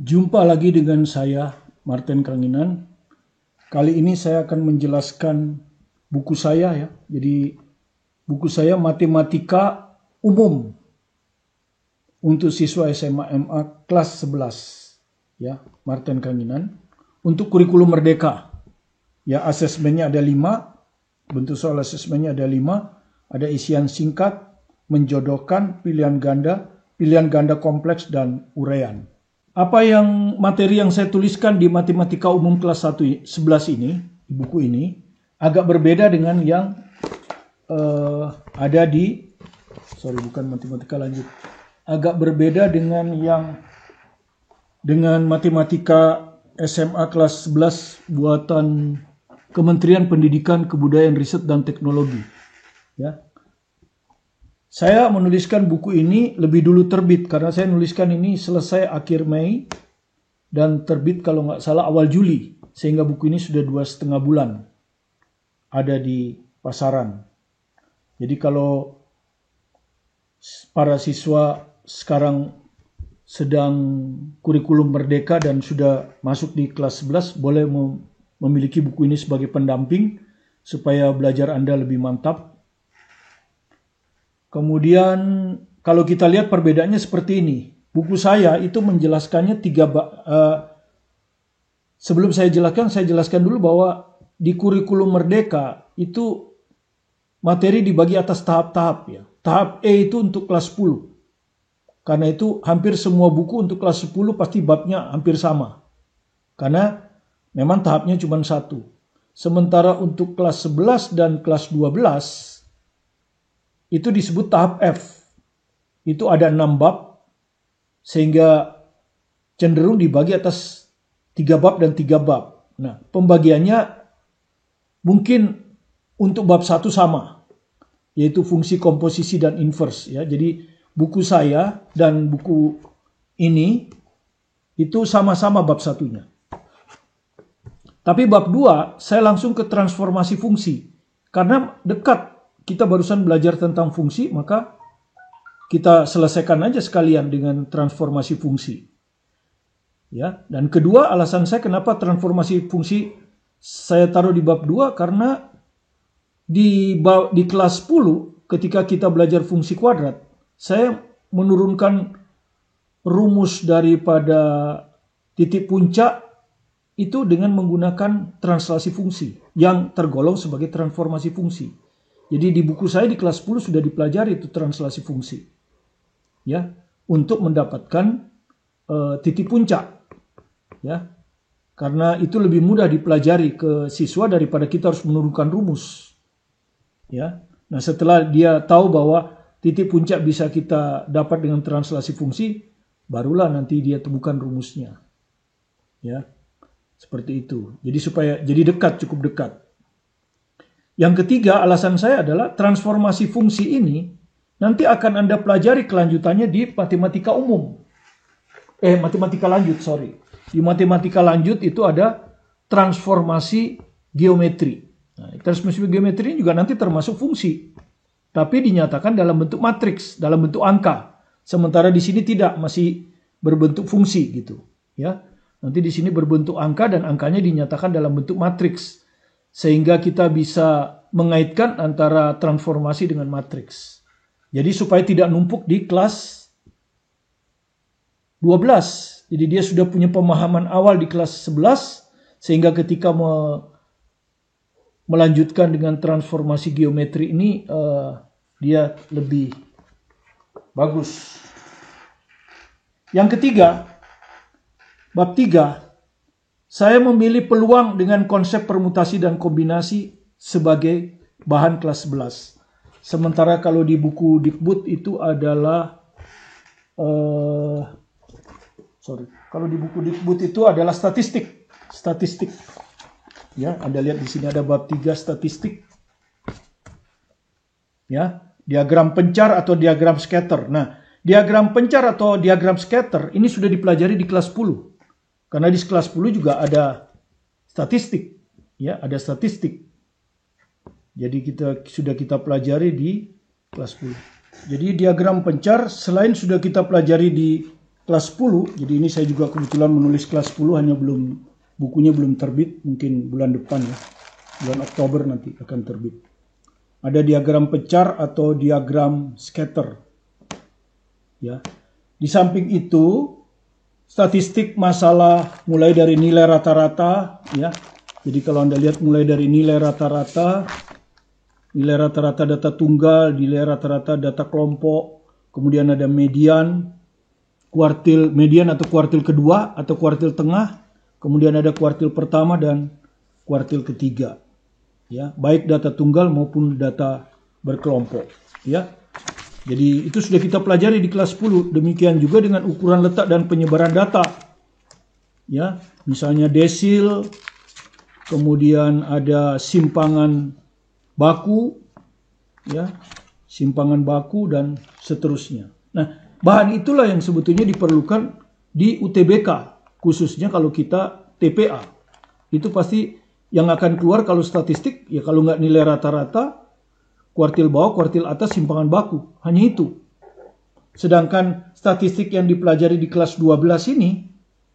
Jumpa lagi dengan saya, Martin Kranginan. Kali ini saya akan menjelaskan buku saya ya. Jadi buku saya Matematika Umum untuk siswa SMA MA kelas 11 ya, Martin Kranginan. Untuk kurikulum merdeka. Ya, asesmennya ada 5, bentuk soal asesmennya ada 5, ada isian singkat, menjodohkan, pilihan ganda kompleks dan uraian. Apa yang materi yang saya tuliskan di Matematika Umum kelas 11 ini, di buku ini, agak berbeda dengan yang ada di, bukan matematika lanjut. Agak berbeda dengan matematika SMA kelas 11 buatan Kementerian Pendidikan, Kebudayaan, Riset, dan Teknologi. Ya. Saya menuliskan buku ini lebih dulu terbit karena saya menuliskan ini selesai akhir Mei dan terbit kalau nggak salah awal Juli, sehingga buku ini sudah 2,5 bulan ada di pasaran. Jadi kalau para siswa sekarang sedang kurikulum merdeka dan sudah masuk di kelas 11, boleh memiliki buku ini sebagai pendamping supaya belajar Anda lebih mantap. Kemudian kalau kita lihat perbedaannya seperti ini. Buku saya itu menjelaskannya sebelum saya jelaskan dulu bahwa di kurikulum merdeka itu materi dibagi atas tahap-tahap ya. Tahap E itu untuk kelas 10. Karena itu hampir semua buku untuk kelas 10 pasti babnya hampir sama. Karena memang tahapnya cuma 1. Sementara untuk kelas 11 dan kelas 12 itu disebut tahap F. Itu ada 6 bab, sehingga cenderung dibagi atas 3 bab dan 3 bab. Nah, pembagiannya mungkin untuk bab 1 sama, yaitu fungsi komposisi dan inverse. Ya. Jadi buku saya dan buku ini itu sama-sama bab 1-nya. Tapi bab 2 saya langsung ke transformasi fungsi. Karena dekat. Kita barusan belajar tentang fungsi, maka kita selesaikan aja sekalian dengan transformasi fungsi. Ya, dan kedua alasan saya kenapa transformasi fungsi saya taruh di bab 2 karena di kelas 10 ketika kita belajar fungsi kuadrat, saya menurunkan rumus daripada titik puncak itu dengan menggunakan translasi fungsi yang tergolong sebagai transformasi fungsi. Jadi di buku saya di kelas 10 sudah dipelajari itu translasi fungsi. Ya, untuk mendapatkan titik puncak. Ya. Karena itu lebih mudah dipelajari ke siswa daripada kita harus menurunkan rumus. Ya. Nah, setelah dia tahu bahwa titik puncak bisa kita dapat dengan translasi fungsi, barulah nanti dia temukan rumusnya. Ya. Seperti itu. Jadi dekat, cukup dekat. Yang ketiga, alasan saya adalah transformasi fungsi ini nanti akan Anda pelajari kelanjutannya di matematika umum. Matematika lanjut, Di matematika lanjut itu ada transformasi geometri. Nah, transformasi geometri ini juga nanti termasuk fungsi. Tapi dinyatakan dalam bentuk matriks, dalam bentuk angka. Sementara di sini tidak, masih berbentuk fungsi gitu. Ya. Nanti di sini berbentuk angka dan angkanya dinyatakan dalam bentuk matriks. Sehingga kita bisa mengaitkan antara transformasi dengan matriks. Jadi supaya tidak numpuk di kelas 12. Jadi dia sudah punya pemahaman awal di kelas 11. Sehingga ketika melanjutkan dengan transformasi geometri ini, dia lebih bagus. Yang ketiga, bab 3. Saya memilih peluang dengan konsep permutasi dan kombinasi sebagai bahan kelas 11. Sementara kalau di buku Dikbud itu adalah kalau di buku Dikbud itu adalah statistik. Ya, Anda lihat di sini ada bab 3 statistik. Ya, diagram pencar atau diagram scatter. Nah, diagram pencar atau diagram scatter ini sudah dipelajari di kelas 10. Karena di kelas 10 juga ada statistik. Ya, ada statistik. Jadi kita pelajari di kelas 10. Jadi diagram pencar selain sudah kita pelajari di kelas 10. Jadi ini saya juga kebetulan menulis kelas 10, hanya bukunya belum terbit, mungkin bulan depan ya. Bulan Oktober nanti akan terbit. Ada diagram pecar atau diagram scatter. Ya. Di samping itu, statistik masalah mulai dari nilai rata-rata ya. Jadi kalau Anda lihat mulai dari nilai rata-rata data tunggal, nilai rata-rata data kelompok, kemudian ada median, kuartil median atau kuartil kedua atau kuartil tengah, kemudian ada kuartil pertama dan kuartil ketiga. Ya, baik data tunggal maupun data berkelompok, ya. Jadi itu sudah kita pelajari di kelas 10. Demikian juga dengan ukuran letak dan penyebaran data. Ya, misalnya desil, kemudian ada simpangan baku, ya, simpangan baku dan seterusnya. Nah, bahan itulah yang sebetulnya diperlukan di UTBK, khususnya kalau kita TPA. Itu pasti yang akan keluar kalau statistik, ya kalau nggak nilai rata-rata, kuartil bawah, kuartil atas, simpangan baku. Hanya itu. Sedangkan statistik yang dipelajari di kelas 12 ini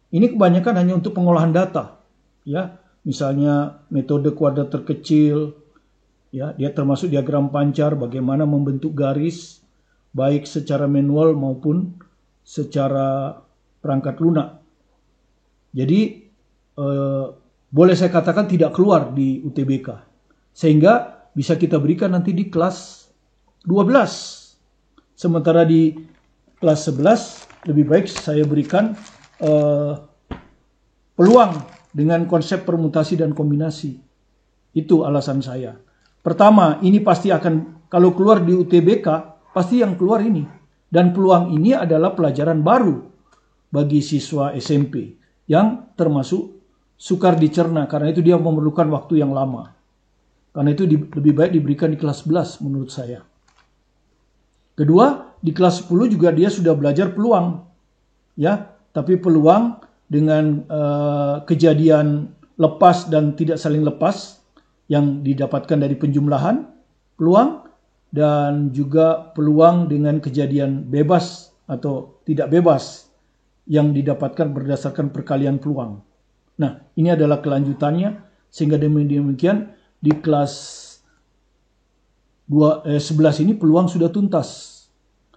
kebanyakan hanya untuk pengolahan data. Ya, misalnya metode kuadrat terkecil, ya, dia termasuk diagram pancar, bagaimana membentuk garis, baik secara manual maupun secara perangkat lunak. Jadi, boleh saya katakan tidak keluar di UTBK. Sehingga bisa kita berikan nanti di kelas 12. Sementara di kelas 11 lebih baik saya berikan peluang dengan konsep permutasi dan kombinasi. Itu alasan saya. Pertama, ini pasti akan, kalau keluar di UTBK, pasti yang keluar ini. Dan peluang ini adalah pelajaran baru bagi siswa SMP yang termasuk sukar dicerna, karena itu dia memerlukan waktu yang lama. Karena itu lebih baik diberikan di kelas 11 menurut saya. Kedua, di kelas 10 juga dia sudah belajar peluang. Ya, tapi peluang dengan kejadian lepas dan tidak saling lepas yang didapatkan dari penjumlahan peluang, dan juga peluang dengan kejadian bebas atau tidak bebas yang didapatkan berdasarkan perkalian peluang. Nah, ini adalah kelanjutannya, sehingga demikian di kelas 11 ini peluang sudah tuntas.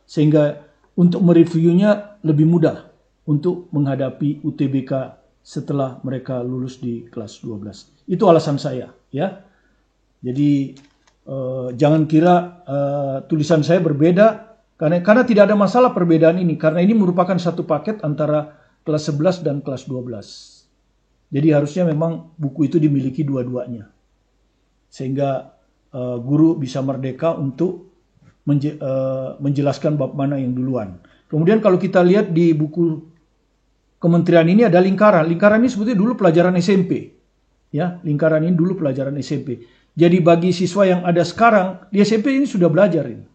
Sehingga untuk mereviewnya lebih mudah untuk menghadapi UTBK setelah mereka lulus di kelas 12. Itu alasan saya, ya. Jadi jangan kira tulisan saya berbeda, karena tidak ada masalah perbedaan ini, karena ini merupakan satu paket antara kelas 11 dan kelas 12. Jadi harusnya memang buku itu dimiliki dua-duanya. Sehingga guru bisa merdeka untuk menjelaskan bab mana yang duluan. Kemudian kalau kita lihat di buku kementerian ini ada lingkaran. Lingkaran ini sebetulnya dulu pelajaran SMP. Ya, lingkaran ini dulu pelajaran SMP. Jadi bagi siswa yang ada sekarang, di SMP ini sudah belajar ini.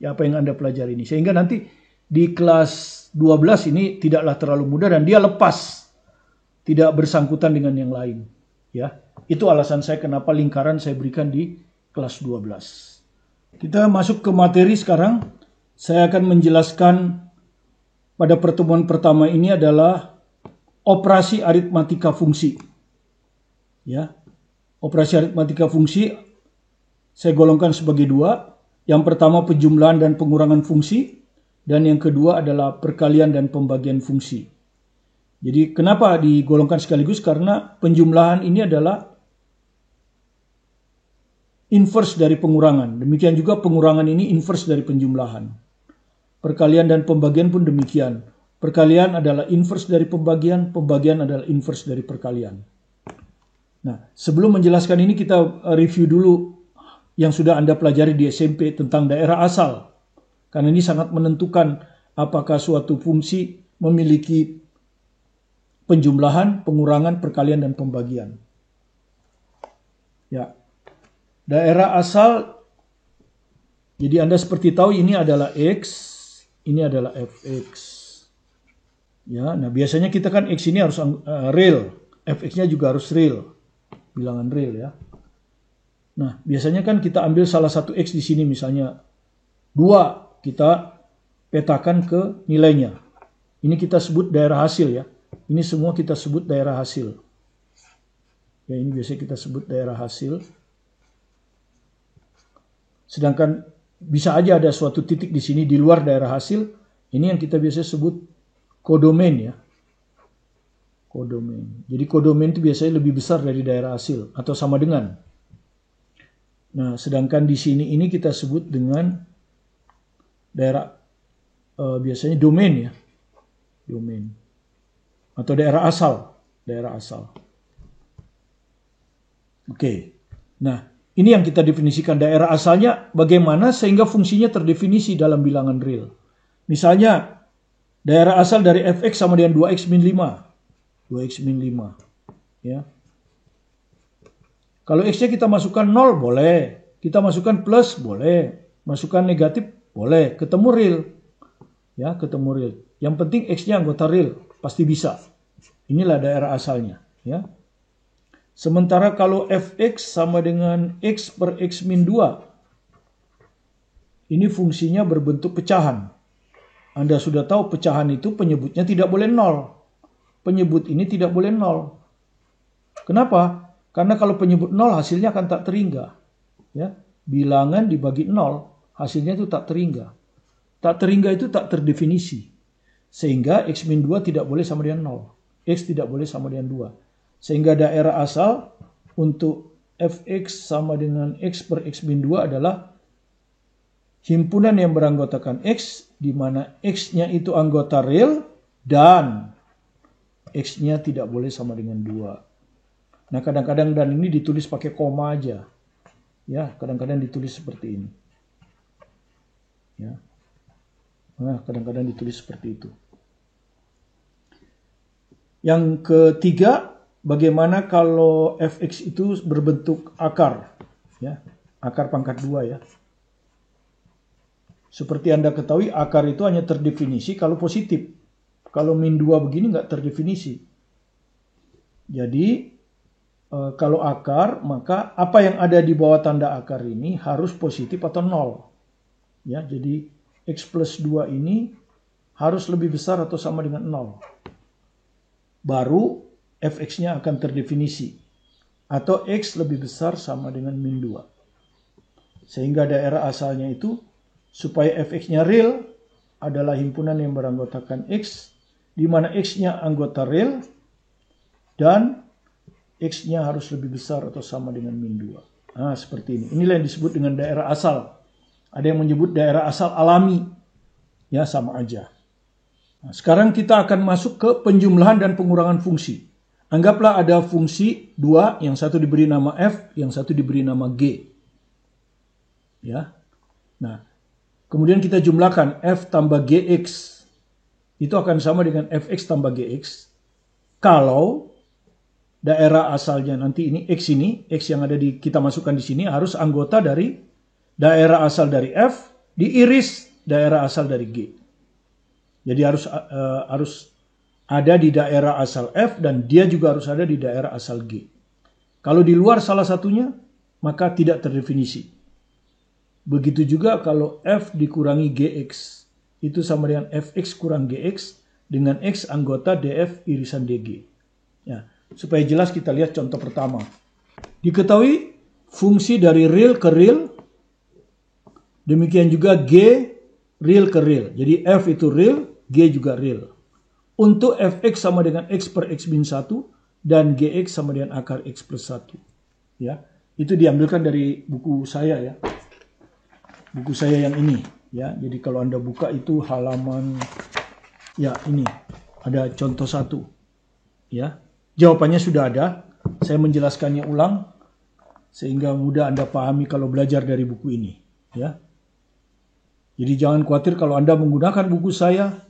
Ya, apa yang Anda pelajari ini. Sehingga nanti di kelas 12 ini tidaklah terlalu mudah dan dia lepas. Tidak bersangkutan dengan yang lain. Ya, itu alasan saya kenapa lingkaran saya berikan di kelas 12. Kita masuk ke materi sekarang. Saya akan menjelaskan pada pertemuan pertama ini adalah operasi aritmatika fungsi. Ya, operasi aritmatika fungsi saya golongkan sebagai dua. Yang pertama penjumlahan dan pengurangan fungsi, dan yang kedua adalah perkalian dan pembagian fungsi. Jadi kenapa digolongkan sekaligus? Karena penjumlahan ini adalah inverse dari pengurangan. Demikian juga pengurangan ini inverse dari penjumlahan. Perkalian dan pembagian pun demikian. Perkalian adalah inverse dari pembagian, pembagian adalah inverse dari perkalian. Nah, sebelum menjelaskan ini kita review dulu yang sudah Anda pelajari di SMP tentang daerah asal. Karena ini sangat menentukan apakah suatu fungsi memiliki penjumlahan, pengurangan, perkalian, dan pembagian. Ya, daerah asal, jadi Anda seperti tahu ini adalah X, ini adalah fx. Ya, nah biasanya kita kan X ini harus real, fx-nya juga harus real, bilangan real ya. Nah, biasanya kan kita ambil salah satu X di sini misalnya 2, kita petakan ke nilainya. Ini kita sebut daerah hasil ya. Ini semua kita sebut daerah hasil. Ya, ini biasanya kita sebut daerah hasil. Sedangkan bisa aja ada suatu titik di sini di luar daerah hasil. Ini yang kita biasa sebut kodomain ya. Kodomain. Jadi kodomain itu biasanya lebih besar dari daerah hasil atau sama dengan. Nah, sedangkan di sini ini kita sebut dengan daerah biasanya domain ya. Domain. Atau daerah asal. Daerah asal. Oke. Nah, ini yang kita definisikan daerah asalnya bagaimana sehingga fungsinya terdefinisi dalam bilangan real. Misalnya, daerah asal dari fx sama dengan 2x min 5. 2x min 5. Ya. Kalau x-nya kita masukkan 0, boleh. Kita masukkan plus, boleh. Masukkan negatif, boleh. Ketemu real. Ya, ketemu real. Yang penting x-nya anggota real. Pasti bisa. Inilah daerah asalnya. Ya. Sementara kalau fx sama dengan x per x min 2. Ini fungsinya berbentuk pecahan. Anda sudah tahu pecahan itu penyebutnya tidak boleh 0. Penyebut ini tidak boleh 0. Kenapa? Karena kalau penyebut 0 hasilnya akan tak terhingga. Ya, bilangan dibagi 0 hasilnya itu tak terhingga. Tak terhingga itu tak terdefinisi. Sehingga x min 2 tidak boleh sama dengan 0. X tidak boleh sama dengan 2. Sehingga daerah asal untuk fx sama dengan x per x min 2 adalah himpunan yang beranggotakan x, di mana x-nya itu anggota real dan x-nya tidak boleh sama dengan 2. Nah, kadang-kadang dan ini ditulis pakai koma aja. Ya, kadang-kadang ditulis seperti ini. Ya. Nah, kadang-kadang ditulis seperti itu. Yang ketiga, bagaimana kalau fx itu berbentuk akar. Ya, akar pangkat 2 ya. Seperti Anda ketahui, akar itu hanya terdefinisi kalau positif. Kalau min 2 begini nggak terdefinisi. Jadi, kalau akar, maka apa yang ada di bawah tanda akar ini harus positif atau 0. Ya, jadi x plus 2 ini harus lebih besar atau sama dengan 0. Baru fx-nya akan terdefinisi. Atau x lebih besar sama dengan min 2. Sehingga daerah asalnya itu, supaya fx-nya real, adalah himpunan yang beranggotakan x, di mana x-nya anggota real, dan x-nya harus lebih besar atau sama dengan min 2. Nah, seperti ini. Inilah yang disebut dengan daerah asal. Ada yang menyebut daerah asal alami. Ya, sama aja. Nah, sekarang kita akan masuk ke penjumlahan dan pengurangan fungsi. Anggaplah ada fungsi 2, yang satu diberi nama f, yang satu diberi nama g. Ya. Nah, kemudian kita jumlahkan f tambah gx. Itu akan sama dengan fx tambah gx. Kalau daerah asalnya nanti ini, x yang ada di kita masukkan di sini harus anggota dari daerah asal dari f diiris daerah asal dari g. Jadi harus ada di daerah asal f dan dia juga harus ada di daerah asal g. Kalau di luar salah satunya, maka tidak terdefinisi. Begitu juga kalau f dikurangi gx. Itu sama dengan fx kurang gx dengan x anggota df irisan dg. Ya, supaya jelas kita lihat contoh pertama. Diketahui fungsi dari real ke real. Demikian juga g real ke real. Jadi f itu real, g juga real. Untuk fx sama dengan x per x min 1 dan gx sama dengan akar x plus 1. Ya, itu diambilkan dari buku saya ya. Buku saya yang ini. Ya, jadi kalau Anda buka itu halaman, ya ini, ada contoh 1. Ya, jawabannya sudah ada. Saya menjelaskannya ulang, sehingga mudah Anda pahami kalau belajar dari buku ini. Ya, jadi jangan khawatir kalau Anda menggunakan buku saya,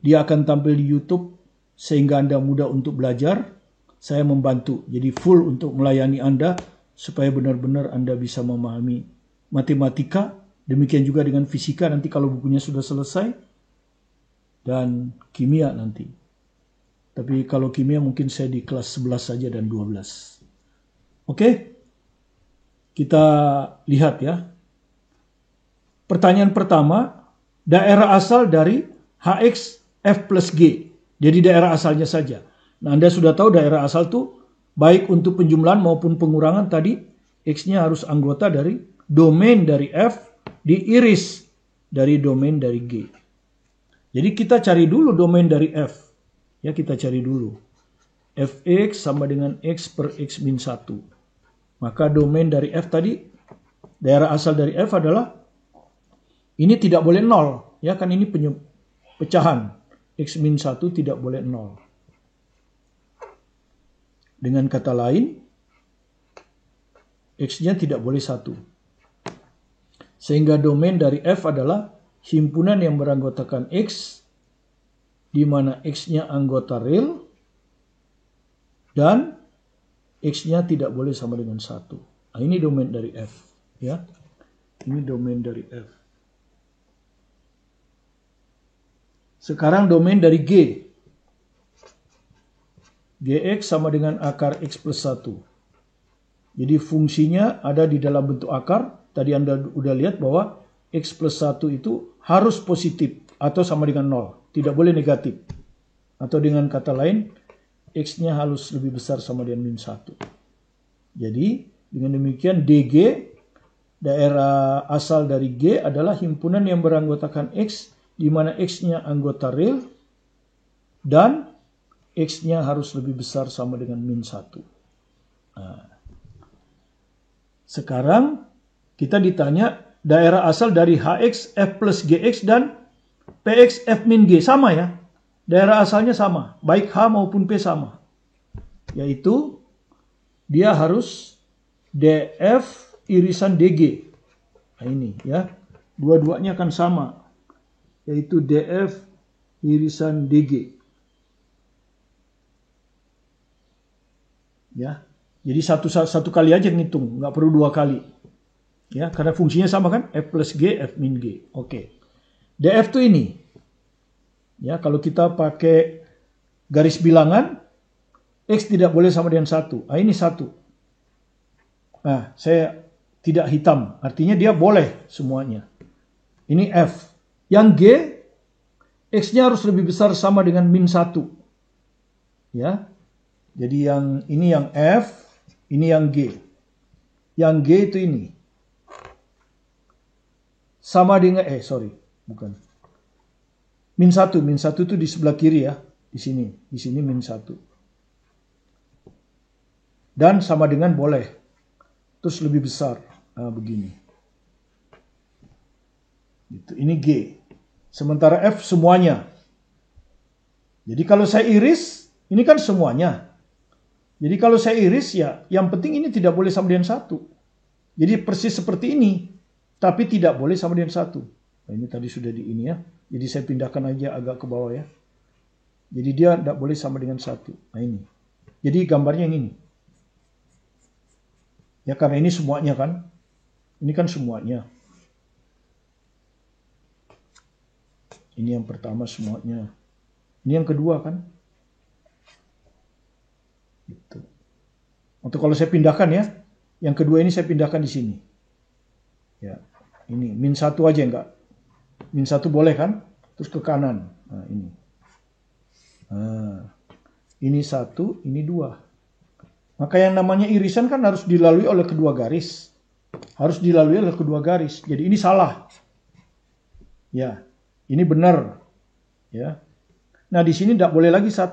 dia akan tampil di YouTube, sehingga Anda mudah untuk belajar. Saya membantu, jadi full untuk melayani Anda, supaya benar-benar Anda bisa memahami matematika. Demikian juga dengan fisika nanti kalau bukunya sudah selesai. Dan kimia nanti. Tapi kalau kimia mungkin saya di kelas 11 saja dan 12. Oke? Kita lihat ya. Pertanyaan pertama. Daerah asal dari hx F plus G. Jadi daerah asalnya saja. Nah, Anda sudah tahu daerah asal tuh baik untuk penjumlahan maupun pengurangan tadi X-nya harus anggota dari domain dari F diiris dari domain dari G. Jadi kita cari dulu domain dari F. Ya, kita cari dulu. Fx sama dengan X per X min 1. Maka domain dari F tadi, daerah asal dari F adalah, ini tidak boleh 0. Ya kan ini pecahan. X min 1 tidak boleh 0. Dengan kata lain, X-nya tidak boleh 1. Sehingga domain dari F adalah himpunan yang beranggotakan X, di mana X-nya anggota real, dan X-nya tidak boleh sama dengan 1. Nah, ini domain dari F. Ya. Ini domain dari F. Sekarang domain dari G. Gx sama dengan akar X plus 1. Jadi fungsinya ada di dalam bentuk akar. Tadi Anda udah lihat bahwa X plus 1 itu harus positif atau sama dengan 0. Tidak boleh negatif. Atau dengan kata lain, X-nya harus lebih besar sama dengan min 1. Jadi dengan demikian DG, daerah asal dari G adalah himpunan yang beranggotakan X, di mana X-nya anggota real, dan X-nya harus lebih besar sama dengan min 1. Nah, sekarang kita ditanya daerah asal dari HX, F plus GX, dan PX, F min G. Sama ya. Daerah asalnya sama. Baik H maupun P sama. Yaitu dia harus DF irisan DG. Nah ini ya. Dua-duanya akan sama. Yaitu DF irisan DG. Ya, jadi satu kali aja ngitung, nggak perlu 2 kali. Ya, karena fungsinya sama kan, F plus G, F min G. Oke. DF tuh ini. Ya, kalau kita pakai garis bilangan, X tidak boleh sama dengan 1. Ah, ini 1. Nah, saya tidak hitam, artinya dia boleh semuanya. Ini F. Yang G, X-nya harus lebih besar sama dengan min 1. Ya. Jadi yang ini yang F, ini yang G. Yang G itu ini. Sama dengan, bukan. Min 1 itu di sebelah kiri ya. Di sini min 1. Dan sama dengan boleh. Terus lebih besar. Nah, begini. Ini G. Sementara F semuanya. Jadi kalau saya iris, ini kan semuanya. Jadi kalau saya iris ya, yang penting ini tidak boleh sama dengan 1. Jadi persis seperti ini, tapi tidak boleh sama dengan 1. Nah, ini tadi sudah di ini ya. Jadi saya pindahkan aja agak ke bawah ya. Jadi dia tidak boleh sama dengan 1. Nah ini. Jadi gambarnya yang ini. Ya karena ini semuanya kan. Ini kan semuanya. Ini yang pertama semuanya. Ini yang kedua kan. Gitu. Untuk kalau saya pindahkan ya, yang kedua ini saya pindahkan di sini. Ya, ini min 1 aja enggak. Min 1 boleh kan? Terus ke kanan. Nah, ini. Nah, ini 1, ini 2. Maka yang namanya irisan kan harus dilalui oleh kedua garis. Harus dilalui oleh kedua garis. Jadi ini salah. Ya, ini benar. Ya. Nah, di sini enggak boleh lagi 1.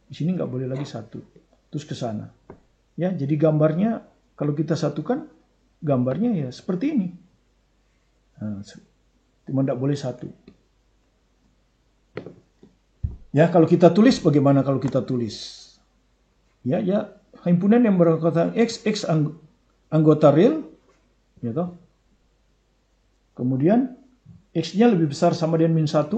Di sini enggak boleh lagi 1. Terus ke sana. Ya, jadi gambarnya kalau kita satukan gambarnya ya seperti ini. Nah, cuma tidak boleh 1. Ya, kalau kita tulis bagaimana kalau kita tulis? Ya, himpunan yang beranggotakan X anggota real, ya toh. Kemudian X-nya lebih besar sama dengan min 1.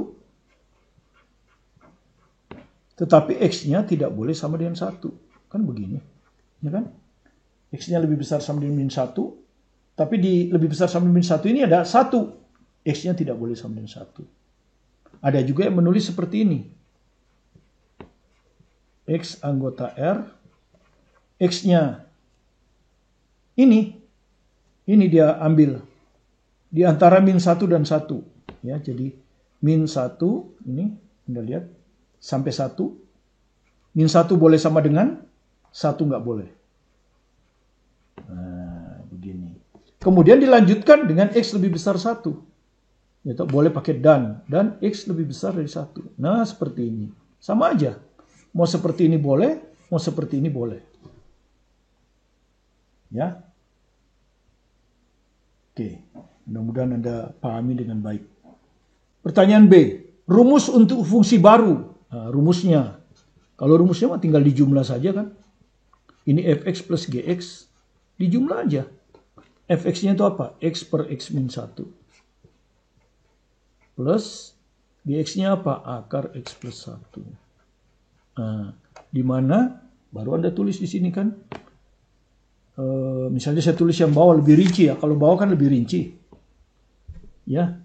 Tetapi X-nya tidak boleh sama dengan 1. Kan begini, ya kan? X-nya lebih besar sama dengan min 1, tapi di lebih besar sama min 1 ini ada 1. X-nya tidak boleh sama dengan 1. Ada juga yang menulis seperti ini. X anggota R, X-nya ini dia ambil di antara min 1 dan 1. Ya, jadi min 1 ini Anda lihat, sampai 1. Min 1 boleh sama dengan 1 nggak boleh. Nah, begini. Kemudian dilanjutkan dengan X lebih besar 1. Yaitu boleh pakai dan X lebih besar dari 1. Nah, seperti ini. Sama aja. Mau seperti ini boleh, mau seperti ini boleh. Ya. Oke, mudah-mudahan Anda pahami dengan baik. Pertanyaan B, rumus untuk fungsi baru. Nah, rumusnya. Kalau rumusnya mah tinggal dijumlah saja kan. Ini fx plus gx, dijumlah aja. Fx-nya itu apa? X per x min 1. Plus gx-nya apa? Akar x plus 1. Nah, di mana baru Anda tulis di sini kan. Misalnya saya tulis yang bawah lebih rinci ya. Kalau bawah kan lebih rinci. Ya.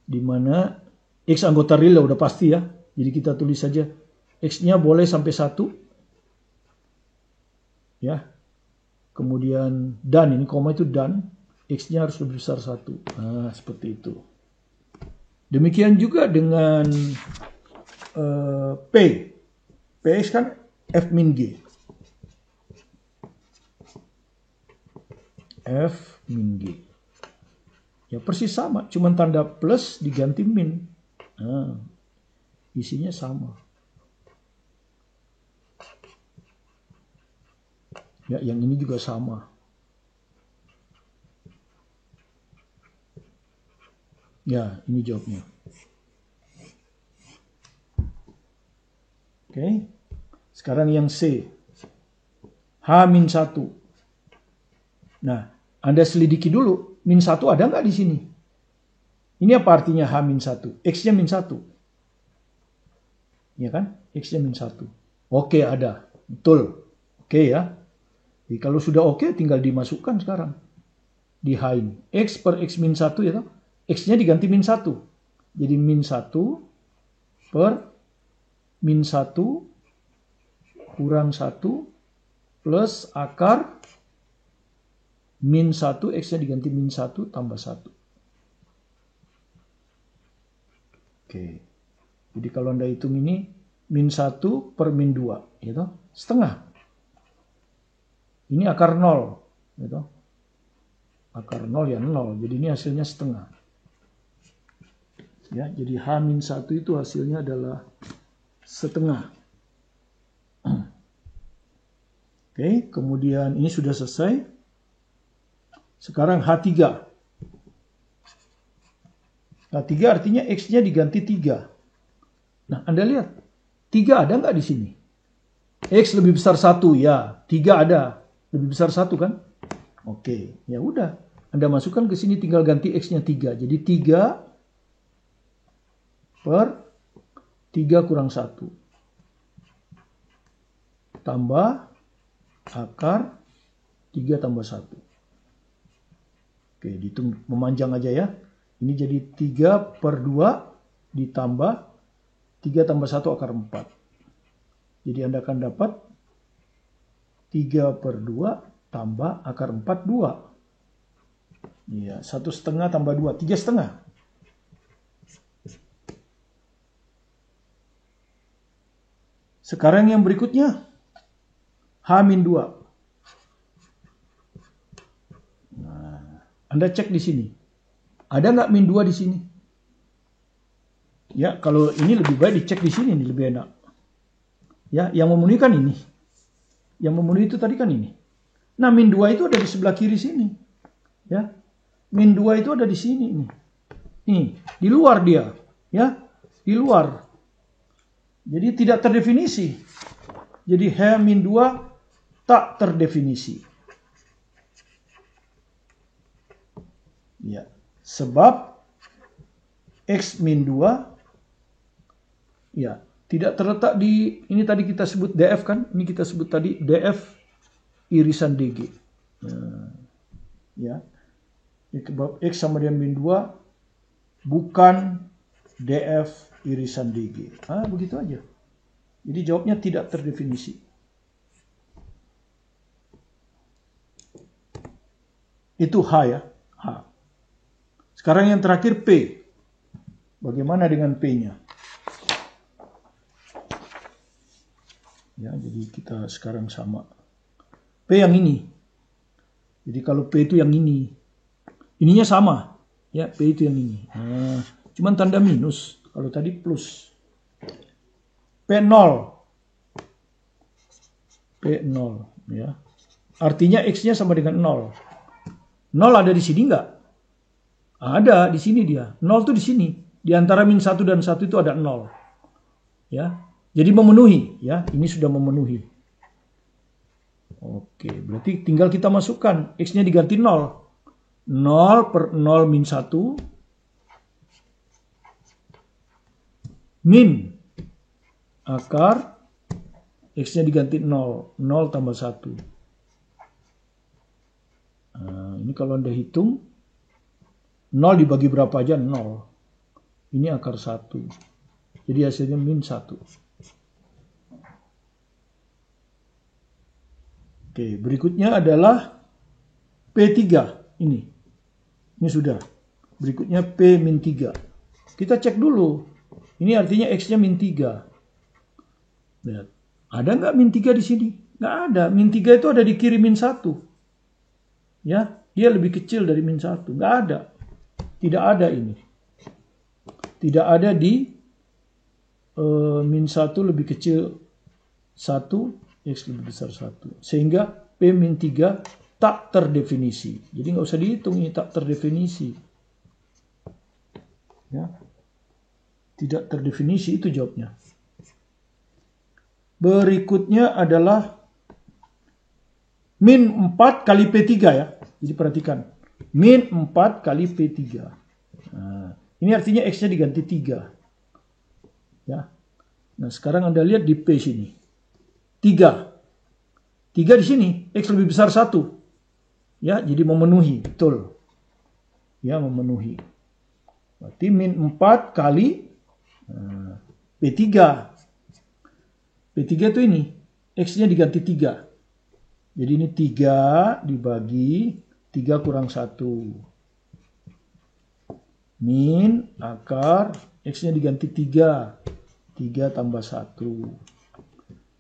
Di mana X anggota real udah pasti ya. Jadi kita tulis saja X-nya boleh sampai 1. Ya. Kemudian dan, ini koma itu dan. X-nya harus lebih besar 1. Nah, seperti itu. Demikian juga dengan P. Px kan F min G. F min G. Ya persis sama, cuman tanda plus diganti min. Nah, isinya sama. Ya, yang ini juga sama. Ya, ini jawabnya. Oke. Sekarang yang C. H-1. Nah, Anda selidiki dulu. Min 1 ada nggak di sini? Ini apa artinya H-1? X-nya min 1. Ya kan? X-nya min 1. Oke, ada. Betul. Oke ya. Jadi kalau sudah oke, tinggal dimasukkan sekarang. Di H ini. X per X min 1 ya. X-nya diganti min 1. Jadi min 1 per min 1 kurang 1 plus akar min 1, X-nya diganti min 1 tambah 1. Oke. Jadi kalau Anda hitung ini, min 1 per min 2, gitu, setengah. Ini akar 0, gitu. Akar 0 ya 0, jadi ini hasilnya setengah. Ya, jadi H min 1 itu hasilnya adalah setengah. Oke, kemudian ini sudah selesai. Sekarang H3. H3 artinya X-nya diganti 3. Nah, Anda lihat. 3 ada nggak di sini? X lebih besar 1, ya. 3 ada. Lebih besar 1 kan? Oke, ya udah. Anda masukkan ke sini tinggal ganti X-nya 3. Jadi 3 per 3 kurang 1. Tambah akar 3 tambah 1. Oke, dihitung memanjang aja ya. Ini jadi 3 per 2 ditambah 3 tambah 1 akar 4. Jadi Anda akan dapat 3 per 2 tambah akar 4, 2. Iya, 1,5 tambah 2, 3,5. Sekarang yang berikutnya, H-2. Nah, Anda cek di sini. Ada nggak min 2 di sini? Ya, kalau ini lebih baik dicek di sini, ini lebih enak. Ya, yang memenuhi kan ini. Yang memenuhi itu tadi kan ini. Nah, min 2 itu ada di sebelah kiri sini. Ya. Min 2 itu ada di sini nih. Nih, di luar dia, ya. Di luar. Jadi tidak terdefinisi. Jadi H-2 tak terdefinisi. Ya, sebab X-2 ya, tidak terletak di, ini tadi kita sebut DF kan? Ini kita sebut tadi DF irisan DG. Nah, ya. Sebab X sama dengan min 2 bukan DF irisan DG. Ah, begitu aja. Jadi jawabnya tidak terdefinisi. Itu H ya. H. Sekarang yang terakhir P. Bagaimana dengan P-nya? Ya, jadi kita sekarang sama. P yang ini. Jadi kalau P itu yang ini. Ininya sama. Ya, P itu yang ini. Nah, cuman tanda minus. Kalau tadi plus. P0. P0. Ya. Artinya X-nya sama dengan 0. 0 ada di sini enggak? Ada, di sini dia. 0 itu di sini. Di antara min 1 dan 1 itu ada 0. Ya. Jadi memenuhi. Ya, ini sudah memenuhi. Oke, berarti tinggal kita masukkan. X-nya diganti 0. 0 per 0 min 1 min akar X-nya diganti 0. 0 tambah 1. Nah, ini kalau Anda hitung 0 dibagi berapa aja? 0. Ini akar 1. Jadi hasilnya min 1. Oke, berikutnya adalah P3. Ini sudah. Berikutnya P min 3. Kita cek dulu. Ini artinya X-nya min 3. Lihat. Ada nggak min 3 di sini? Nggak ada. Min 3 itu ada di kiri min 1. Ya, dia lebih kecil dari min 1. Nggak ada. Tidak ada ini. Tidak ada di min 1 lebih kecil 1. X lebih besar 1. Sehingga P min 3 tak terdefinisi. Jadi nggak usah dihitung ini tak terdefinisi. Ya. Tidak terdefinisi itu jawabnya. Berikutnya adalah min 4 kali P3 ya. Jadi perhatikan. Min 4 kali P3. Nah, ini artinya X-nya diganti 3. Ya. Nah sekarang Anda lihat di P sini. 3 di sini, X lebih besar 1. Ya, jadi memenuhi, betul. Ya, memenuhi. Berarti min 4 kali P3. P3 itu ini, X-nya diganti 3. Jadi ini 3 dibagi 3 kurang 1. Min akar, X-nya diganti 3. 3 tambah 1.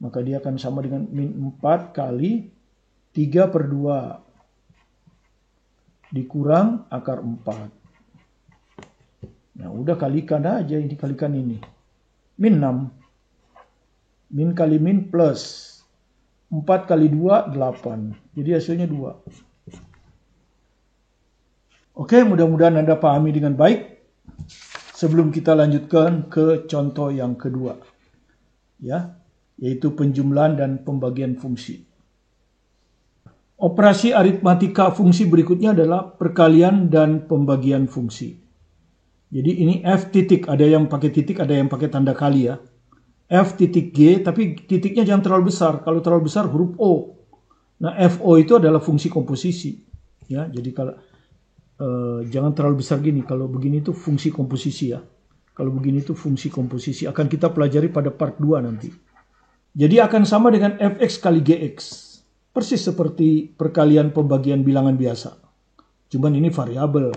Maka dia akan sama dengan min 4 kali 3 per 2 dikurang akar 4. Nah udah kalikan aja, ini kalikan ini. Min 6. Min kali min plus 4 kali 2, 8. Jadi hasilnya 2. Oke, mudah-mudahan Anda pahami dengan baik. Sebelum kita lanjutkan ke contoh yang kedua. Ya. Yaitu penjumlahan dan pembagian fungsi. Operasi aritmatika fungsi berikutnya adalah perkalian dan pembagian fungsi. Jadi ini F titik, ada yang pakai titik, ada yang pakai tanda kali ya. F titik G, tapi titiknya jangan terlalu besar. Kalau terlalu besar huruf O. Nah FO itu adalah fungsi komposisi. Ya, jadi kalau jangan terlalu besar gini. Kalau begini itu fungsi komposisi ya. Kalau begini itu fungsi komposisi. Akan kita pelajari pada part 2 nanti. Jadi akan sama dengan fx kali gx. Persis seperti perkalian pembagian bilangan biasa. Cuman ini variabel.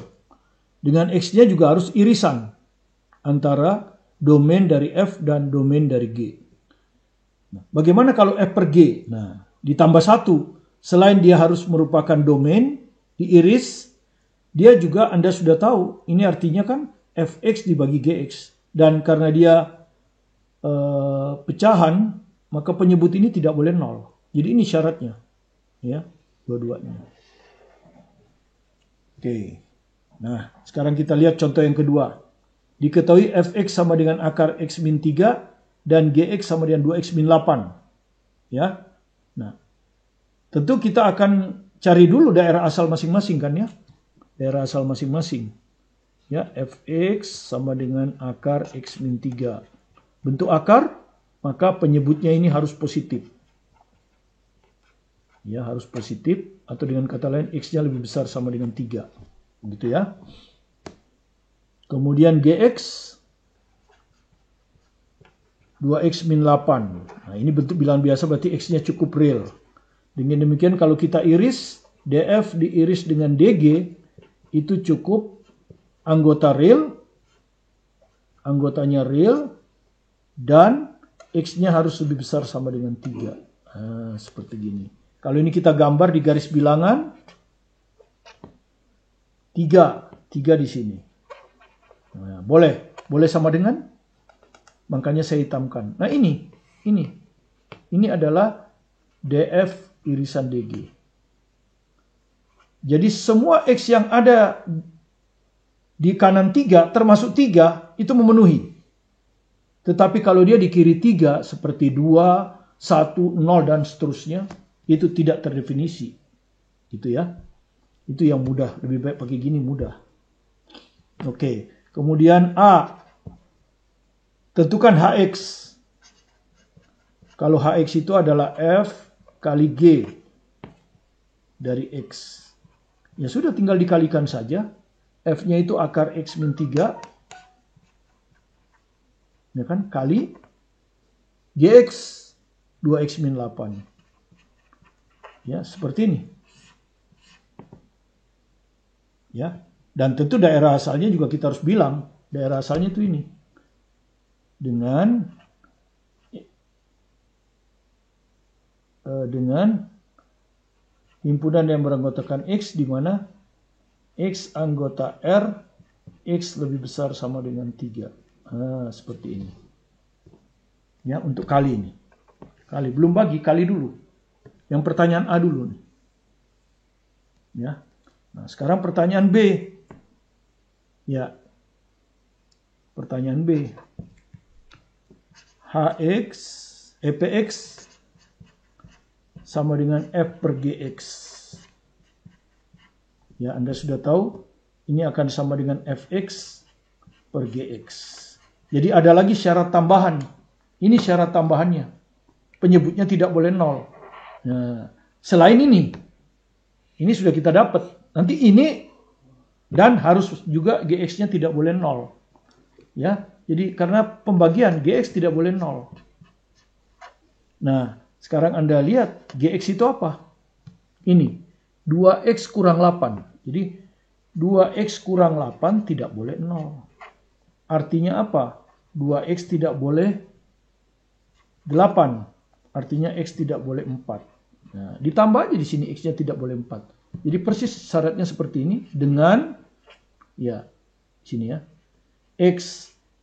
Dengan x-nya juga harus irisan antara domain dari f dan domain dari g. Nah, bagaimana kalau f per g? Nah, ditambah 1. Selain dia harus merupakan domain, diiris, dia juga Anda sudah tahu. Ini artinya kan fx dibagi gx. Dan karena dia pecahan, maka penyebut ini tidak boleh 0. Jadi ini syaratnya. Ya, dua-duanya. Oke. Nah, sekarang kita lihat contoh yang kedua. Diketahui fx sama dengan akar x min 3 dan gx sama dengan 2x min 8. Ya. Nah, tentu kita akan cari dulu daerah asal masing-masing kan ya. Daerah asal masing-masing. Ya, fx sama dengan akar x min 3. Bentuk akar, maka penyebutnya ini harus positif. Ya, harus positif atau dengan kata lain x-nya lebih besar sama dengan 3. Begitu ya. Kemudian gx 2x min 8. Nah, ini bentuk bilangan biasa berarti x-nya cukup real. Dengan demikian kalau kita iris df diiris dengan dg itu cukup anggota real, anggotanya real dan X-nya harus lebih besar sama dengan 3. Nah, seperti gini. Kalau ini kita gambar di garis bilangan, 3 di sini. Nah, boleh sama dengan, makanya saya hitamkan. Nah ini adalah DF irisan DG. Jadi semua X yang ada di kanan 3 termasuk 3 itu memenuhi. Tetapi kalau dia di kiri 3 seperti 2, 1, 0 dan seterusnya, itu tidak terdefinisi. Itu ya. Itu yang mudah, lebih baik pakai gini mudah. Oke, kemudian A. Tentukan HX. Kalau HX itu adalah F kali G dari X. Ya sudah, tinggal dikalikan saja. F-nya itu akar X min 3. Ya kan, kali GX 2X min 8. Ya, seperti ini. Ya, dan tentu daerah asalnya juga kita harus bilang. Daerah asalnya itu ini. Dengan himpunan yang beranggotakan X, di mana X anggota R, X lebih besar sama dengan 3. Nah, seperti ini. Ya, untuk kali ini. Kali, belum bagi, kali dulu. Yang pertanyaan A dulu nih. Ya. Nah, sekarang pertanyaan B. Ya. Pertanyaan B. PX sama dengan F per GX. Ya, Anda sudah tahu ini akan sama dengan Fx per Gx. Jadi ada lagi syarat tambahan. Ini syarat tambahannya. Penyebutnya tidak boleh 0. Nah, selain ini sudah kita dapat. Nanti ini dan harus juga Gx-nya tidak boleh 0. Ya, jadi karena pembagian Gx tidak boleh 0. Nah, sekarang Anda lihat Gx itu apa? Ini 2x kurang 8. Jadi 2x kurang 8 tidak boleh 0. Artinya apa? 2x tidak boleh 8. Artinya x tidak boleh 4. Nah, ditambah aja di sini x-nya tidak boleh 4. Jadi persis syaratnya seperti ini dengan ya sini ya.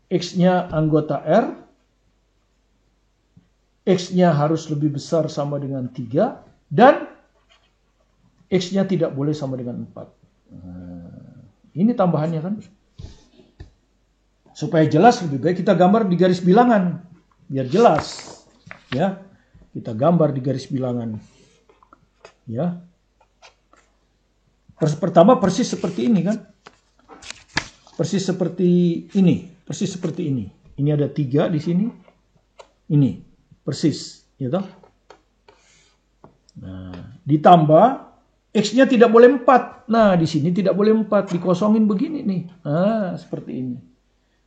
X-nya anggota R, X-nya harus lebih besar sama dengan 3, dan X-nya tidak boleh sama dengan 4. Nah, ini tambahannya kan. Supaya jelas lebih baik kita gambar di garis bilangan. Biar jelas. Ya, kita gambar di garis bilangan. Ya. Pertama persis seperti ini kan. Persis seperti ini. Persis seperti ini. Ini ada 3 di sini. Ini. Persis. Ya toh? Nah, ditambah X-nya tidak boleh 4. Nah, di sini tidak boleh 4. Dikosongin begini nih. Nah, seperti ini.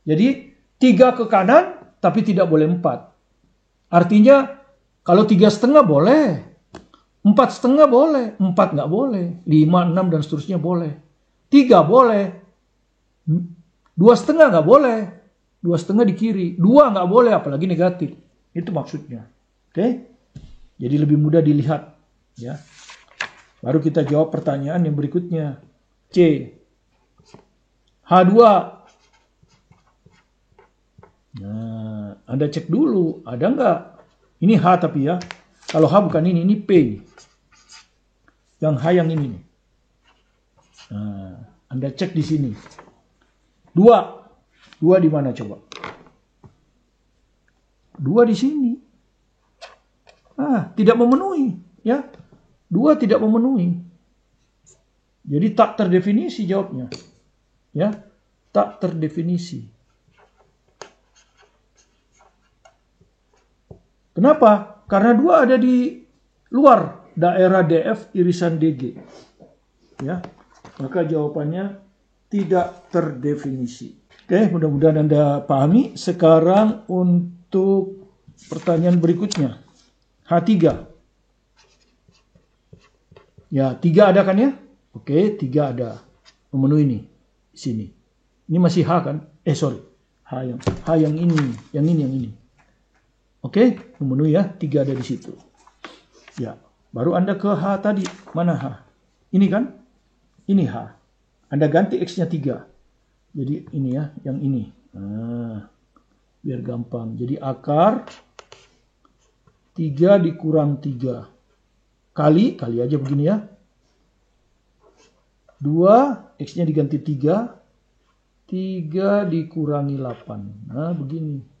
Jadi, 3 ke kanan, tapi tidak boleh 4. Artinya, kalau 3,5 boleh. 4,5 boleh. 4 nggak boleh. 5, 6, dan seterusnya boleh. 3 boleh. 2,5 nggak boleh. 2,5 di kiri. 2 nggak boleh, apalagi negatif. Itu maksudnya. Oke? Jadi lebih mudah dilihat. Ya. Baru kita jawab pertanyaan yang berikutnya. C. H2. Nah, Anda cek dulu. Ada nggak? Ini H tapi ya. Kalau H bukan ini P. Yang H yang ini. Nah, Anda cek di sini. 2. 2 di mana coba? 2 di sini. Tidak memenuhi. Ya. 2 tidak memenuhi. Jadi tak terdefinisi jawabnya. Ya, tak terdefinisi. Kenapa? Karena 2 ada di luar daerah DF irisan DG. Ya. Maka jawabannya tidak terdefinisi. Oke, mudah-mudahan Anda pahami. Sekarang untuk pertanyaan berikutnya. H3. Ya, 3 ada kan ya? Oke, 3 ada. Memenuhi ini. Di sini. Ini masih H kan? Sorry. H yang ini. Yang ini. Oke, memenuhi ya, 3 ada di situ. Ya, baru Anda ke H tadi. Mana H? Ini kan? Ini H. Anda ganti X-nya 3. Jadi ini ya, yang ini. Nah, biar gampang. Jadi akar 3 dikurang 3. Kali aja begini ya. 2, X-nya diganti 3. 3 dikurangi 8. Nah, begini.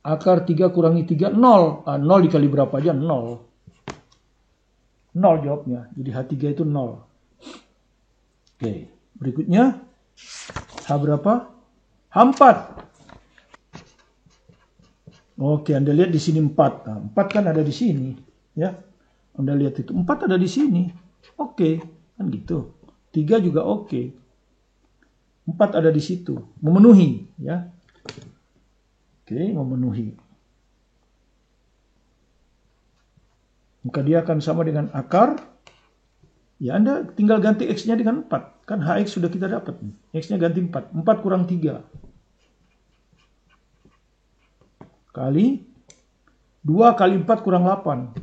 Akar 3 kurangi 3, 0. 0 dikali berapa aja? 0. 0 jawabnya. Jadi H3 itu 0. Oke. Berikutnya. H berapa? H4. Oke, Anda lihat di sini 4. Nah, 4 kan ada di sini. Ya. Anda lihat itu. 4 ada di sini. Oke. Kan gitu. 3 juga oke. 4 ada di situ. Memenuhi. Ya. Oke, memenuhi. Maka dia akan sama dengan akar. Ya, Anda tinggal ganti X-nya dengan 4. Kan HX sudah kita dapat. X-nya ganti 4. 4 kurang 3. Kali 2 kali 4 kurang 8.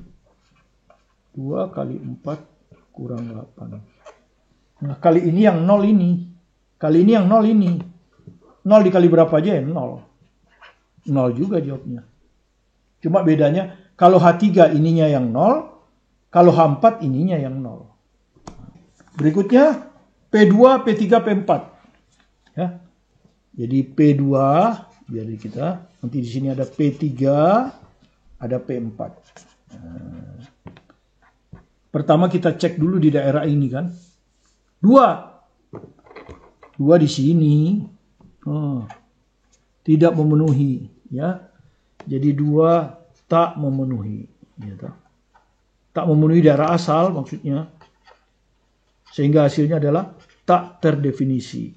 2 kali 4 kurang 8. Nah, kali ini yang 0 ini. Kali ini yang 0 ini. 0 dikali berapa aja ya? 0. 0 juga jawabnya. Cuma bedanya kalau H3 ininya yang 0, kalau H4 ininya yang 0. Berikutnya P2, P3, P4. Ya. Jadi P2 biar kita nanti di sini ada P3, ada P4. Nah. Pertama kita cek dulu di daerah ini kan. 2 di sini. Tidak memenuhi, ya. Jadi 2 tak memenuhi, ya. Tak memenuhi daerah asal maksudnya. Sehingga hasilnya adalah tak terdefinisi.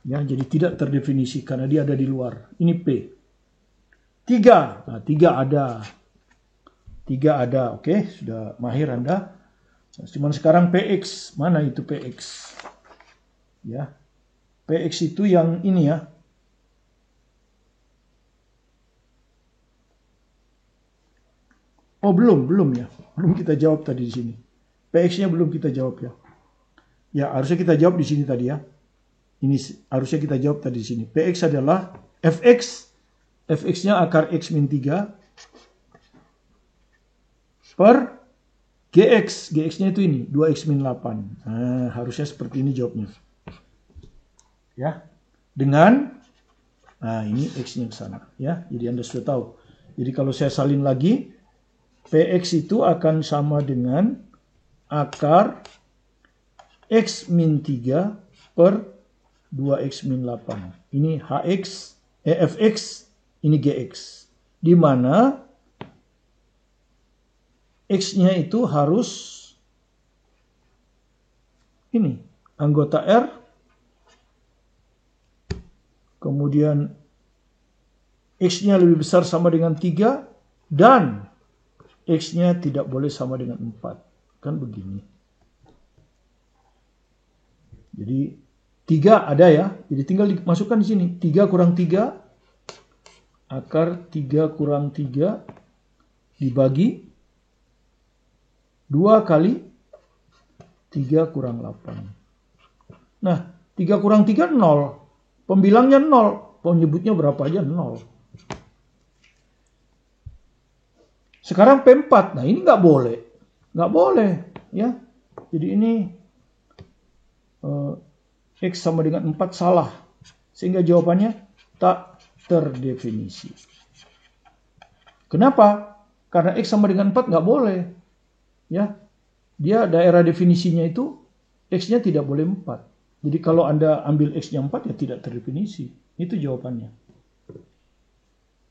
Ya, jadi tidak terdefinisi karena dia ada di luar. Ini P. 3. Nah, 3 ada. 3 ada, oke, sudah mahir Anda. Nah, cuman sekarang PX, mana itu PX? Ya. PX itu yang ini ya. Oh, belum ya. Belum kita jawab tadi di sini. PX-nya belum kita jawab ya. Ya, harusnya kita jawab di sini tadi ya. Ini harusnya kita jawab tadi di sini. PX adalah FX. FX-nya akar X min 3 per GX. GX-nya itu ini, 2X min 8. Nah, harusnya seperti ini jawabnya. Ya, dengan ini X-nya ke sana ya. Jadi Anda sudah tahu. Jadi kalau saya salin lagi, PX itu akan sama dengan akar X min 3 per 2X min 8. Ini HX, FX, ini GX. Di mana X-nya itu harus ini, anggota R, kemudian X-nya lebih besar sama dengan 3, dan X-nya tidak boleh sama dengan 4. Kan begini. Jadi 3 ada ya. Jadi tinggal dimasukkan di sini. 3 kurang 3. Akar 3 kurang 3 dibagi 2 kali 3 kurang 8. Nah, 3 kurang 3, 0. Pembilangnya 0. Penyebutnya berapa aja? 0. Sekarang P4. Nah, ini nggak boleh. Nggak boleh. Ya. Jadi ini X sama dengan 4 salah. Sehingga jawabannya tak terdefinisi. Kenapa? Karena X sama dengan 4 nggak boleh. Ya. Dia daerah definisinya itu X-nya tidak boleh 4. Jadi kalau Anda ambil X-nya 4 ya tidak terdefinisi. Itu jawabannya.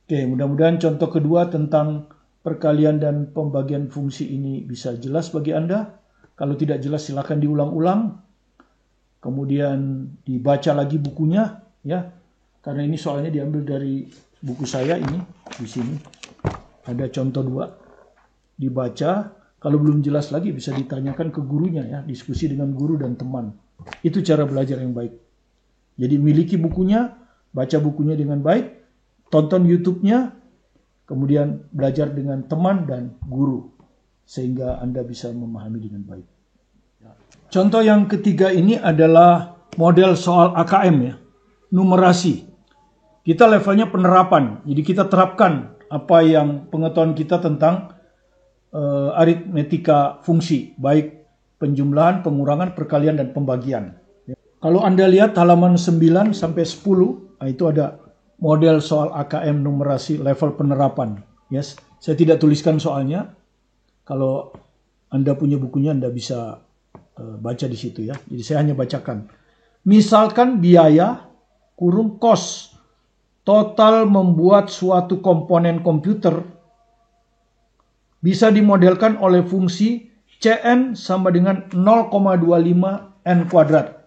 Oke, mudah-mudahan contoh kedua tentang perkalian dan pembagian fungsi ini bisa jelas bagi Anda. Kalau tidak jelas silakan diulang-ulang. Kemudian dibaca lagi bukunya ya. Karena ini soalnya diambil dari buku saya ini di sini. Ada contoh 2. Dibaca, kalau belum jelas lagi bisa ditanyakan ke gurunya ya, diskusi dengan guru dan teman. Itu cara belajar yang baik. Jadi miliki bukunya, baca bukunya dengan baik, tonton YouTube-nya, kemudian belajar dengan teman dan guru, sehingga Anda bisa memahami dengan baik. Contoh yang ketiga ini adalah model soal AKM ya, numerasi. Kita levelnya penerapan, jadi kita terapkan apa yang pengetahuan kita tentang aritmetika fungsi, baik penjumlahan, pengurangan, perkalian, dan pembagian. Kalau Anda lihat halaman 9 sampai 10, itu ada model soal AKM numerasi level penerapan. Yes, saya tidak tuliskan soalnya. Kalau Anda punya bukunya, Anda bisa baca di situ ya. Jadi saya hanya bacakan. Misalkan biaya kurung cost total membuat suatu komponen komputer bisa dimodelkan oleh fungsi Cn sama dengan 0,25 n kuadrat.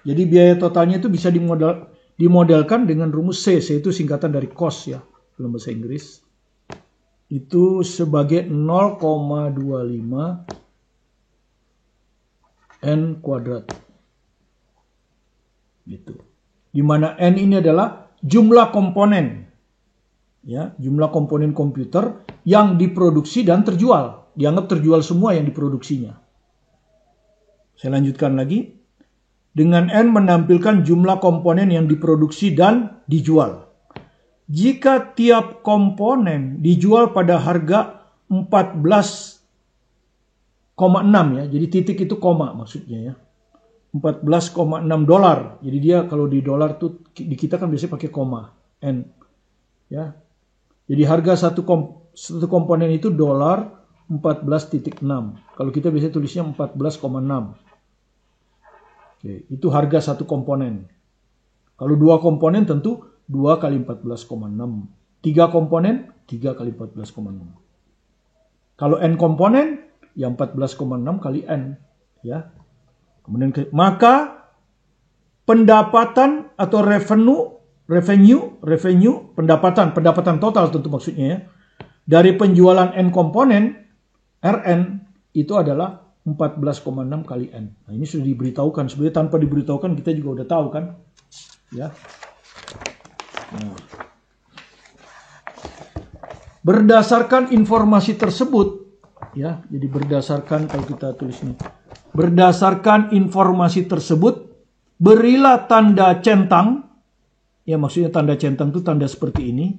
Jadi biaya totalnya itu bisa dimodelkan dengan rumus C. C itu singkatan dari cost ya, dalam bahasa Inggris. Itu sebagai 0,25 n kuadrat. Gitu. Di mana n ini adalah jumlah komponen. Ya, jumlah komponen komputer yang diproduksi dan terjual. Dianggap terjual semua yang diproduksinya. Saya lanjutkan lagi. Dengan N menampilkan jumlah komponen yang diproduksi dan dijual. Jika tiap komponen dijual pada harga 14,6 ya. Jadi titik itu koma maksudnya ya. 14,6 dolar. Jadi dia kalau di dolar tuh di kita kan biasanya pakai koma N. Ya. Jadi harga satu komponen itu dolar 14,6. Kalau kita biasanya tulisnya 14,6. Oke, itu harga satu komponen. Kalau dua komponen tentu 2 kali 14,6. 3 komponen 3 kali 14,6. Kalau N komponen ya 14,6 kali N. Ya. Kemudian maka pendapatan atau revenue pendapatan total tentu maksudnya ya, dari penjualan N komponen Rn itu adalah 14,6 kali N. Nah, ini sudah diberitahukan. Sebenarnya tanpa diberitahukan kita juga udah tahu kan? Ya. Nah. Berdasarkan informasi tersebut, ya, jadi berdasarkan kalau kita tulis ini, berdasarkan informasi tersebut, berilah tanda centang, ya maksudnya tanda centang itu tanda seperti ini,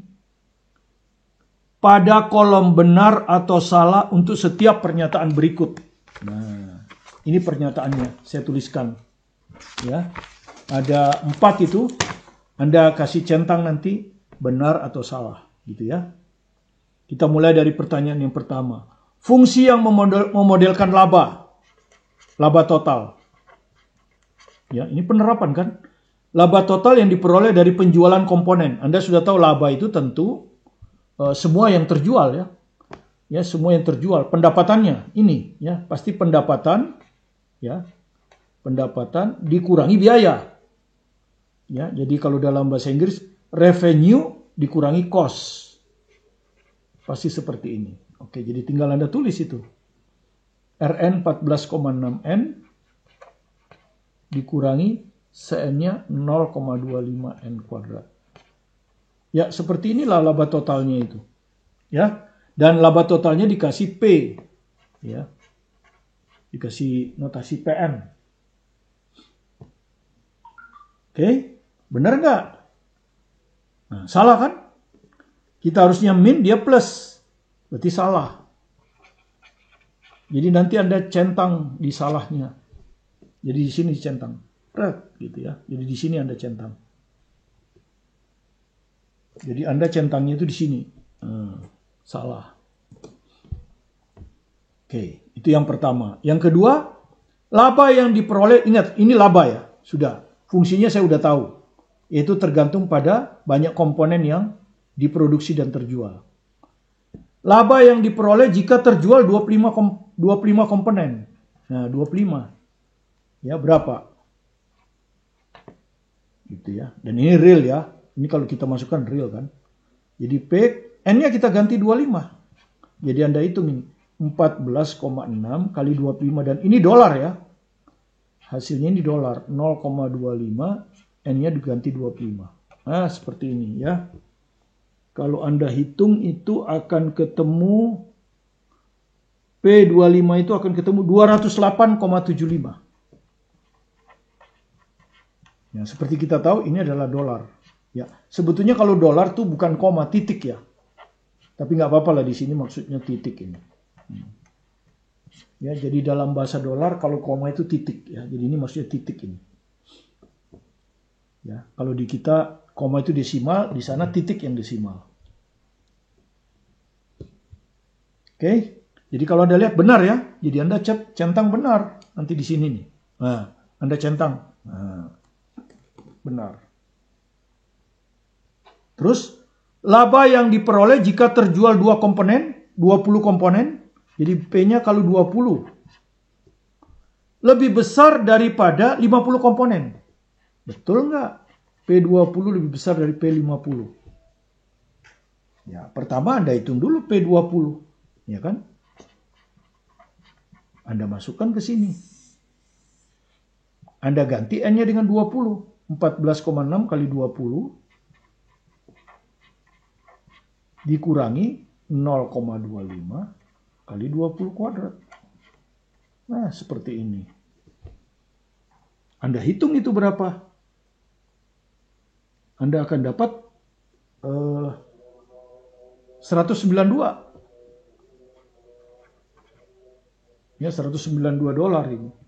pada kolom benar atau salah untuk setiap pernyataan berikut. Nah, ini pernyataannya, saya tuliskan. Ya, ada 4 itu, Anda kasih centang nanti benar atau salah, gitu ya. Kita mulai dari pertanyaan yang pertama. Fungsi yang memodelkan laba total. Ya, ini penerapan kan? Laba total yang diperoleh dari penjualan komponen. Anda sudah tahu laba itu tentu semua yang terjual ya. Ya, semua yang terjual, pendapatannya ini ya, pasti pendapatan ya. Pendapatan dikurangi biaya. Ya, jadi kalau dalam bahasa Inggris revenue dikurangi cost. Pasti seperti ini. Oke, jadi tinggal Anda tulis itu. Rn 14,6 N dikurangi Cn-nya 0,25 N kuadrat. Ya, seperti inilah laba totalnya itu. Ya. Dan laba totalnya dikasih P. Ya. Dikasih notasi PM. Oke, benar nggak? Nah, salah kan? Kita harusnya min, dia plus. Berarti salah. Jadi nanti Anda centang di salahnya. Jadi di sini centang. Gitu ya. Jadi di sini Anda centang. Jadi Anda centangnya itu di sini. Salah. Oke, itu yang pertama. Yang kedua, laba yang diperoleh, ingat ini laba ya, sudah. Fungsinya saya udah tahu. Yaitu tergantung pada banyak komponen yang diproduksi dan terjual. Laba yang diperoleh jika terjual 25 komponen. Nah, 25. Ya, berapa? Gitu ya. Dan ini real ya. Ini kalau kita masukkan real kan. Jadi P N-nya kita ganti 25. Jadi Anda hitung ini. 14,6 kali 25. Dan ini dolar ya. Hasilnya ini dolar. 0,25. N-nya diganti 25. Nah, seperti ini ya. Kalau Anda hitung itu akan ketemu P25 itu akan ketemu 208,75. Ya, seperti kita tahu ini adalah dolar. Ya, sebetulnya kalau dolar tuh bukan koma, titik ya. Tapi nggak apa-apa lah, di sini maksudnya titik ini. Ya, jadi dalam bahasa dolar kalau koma itu titik ya. Jadi ini maksudnya titik ini. Ya, kalau di kita koma itu desimal, di sana titik yang desimal. Oke, jadi kalau Anda lihat benar ya. Jadi Anda centang benar nanti di sini nih. Nah, Anda centang. Nah, benar. Terus laba yang diperoleh jika terjual 2 komponen, 20 komponen. Jadi P-nya kalau 20 lebih besar daripada 50 komponen. Betul nggak? P20 lebih besar dari P50. Ya, pertama Anda hitung dulu P20. Ya kan? Anda masukkan ke sini. Anda ganti N-nya dengan 20. 14,6 kali 20 dikurangi 0,25 kali 20 kuadrat. Nah, seperti ini. Anda hitung itu berapa? Anda akan dapat 192. Ya, 192 dolar ini.